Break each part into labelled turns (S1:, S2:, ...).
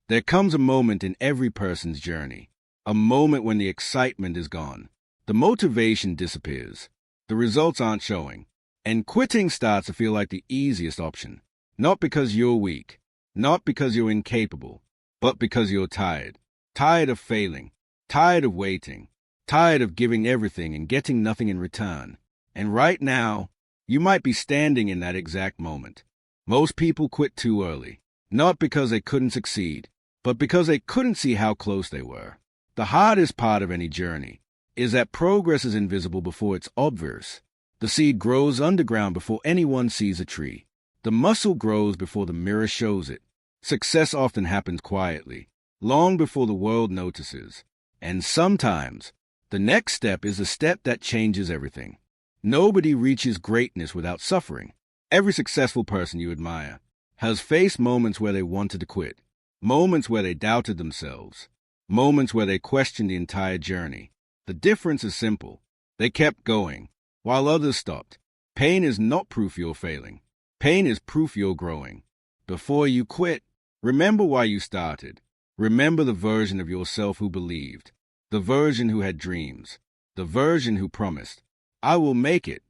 S1: There comes a moment in every person's journey, a moment when the excitement is gone, the motivation disappears, the results aren't showing, and quitting starts to feel like the easiest option. Not because you're weak, not because you're incapable, but because you're tired. Tired of failing, tired of waiting, tired of giving everything and getting nothing in return. And right now, you might be standing in that exact moment. Most people quit too early, not because they couldn't succeed, but because they couldn't see how close they were. The hardest part of any journey is that progress is invisible before it's obvious. The seed grows underground before anyone sees a tree. The muscle grows before the mirror shows it. Success often happens quietly, long before the world notices. And sometimes, the next step is the step that changes everything. Nobody reaches greatness without suffering. Every successful person you admire has faced moments where they wanted to quit, moments where they doubted themselves, moments where they questioned the entire journey. The difference is simple. They kept going, while others stopped. Pain is not proof you're failing. Pain is proof you're growing. Before you quit, remember why you started. Remember the version of yourself who believed, the version who had dreams, the version who promised, I will make it.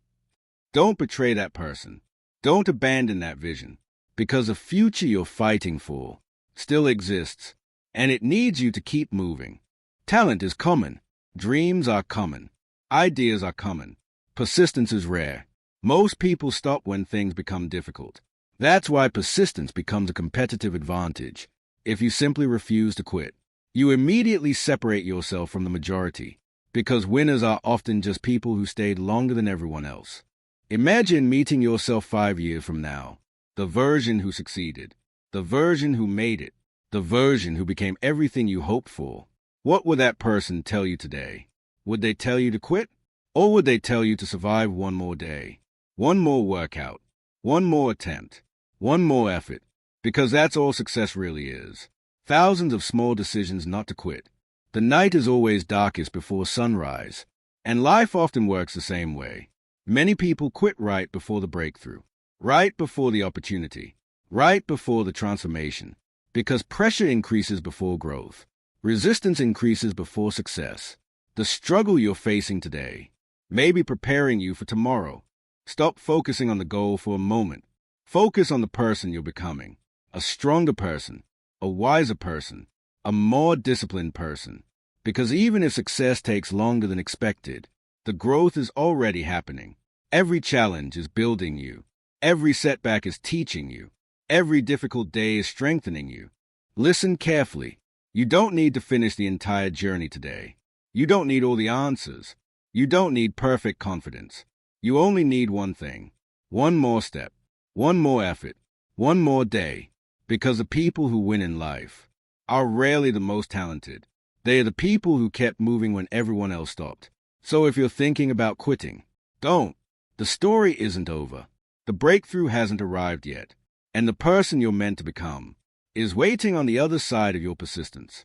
S1: Don't betray that person. Don't abandon that vision, because the future you're fighting for still exists, and it needs you to keep moving. Talent is common. Dreams are common. Ideas are common. Persistence is rare. Most people stop when things become difficult. That's why persistence becomes a competitive advantage. If you simply refuse to quit, you immediately separate yourself from the majority, because winners are often just people who stayed longer than everyone else. Imagine meeting yourself 5 years from now, the version who succeeded, the version who made it, the version who became everything you hoped for. What would that person tell you today? Would they tell you to quit? Or would they tell you to survive one more day, one more workout, one more attempt, one more effort? Because that's all success really is. Thousands of small decisions not to quit. The night is always darkest before sunrise, and life often works the same way. Many people quit right before the breakthrough, right before the opportunity, right before the transformation, because pressure increases before growth. Resistance increases before success. The struggle you're facing today may be preparing you for tomorrow. Stop focusing on the goal for a moment. Focus on the person you're becoming. A stronger person, a wiser person, a more disciplined person. Because even if success takes longer than expected, the growth is already happening. Every challenge is building you. Every setback is teaching you. Every difficult day is strengthening you. Listen carefully. You don't need to finish the entire journey today. You don't need all the answers. You don't need perfect confidence. You only need one thing. One more step. One more effort. One more day. Because the people who win in life are rarely the most talented. They are the people who kept moving when everyone else stopped. So if you're thinking about quitting, don't. The story isn't over. The breakthrough hasn't arrived yet. And the person you're meant to become is waiting on the other side of your persistence.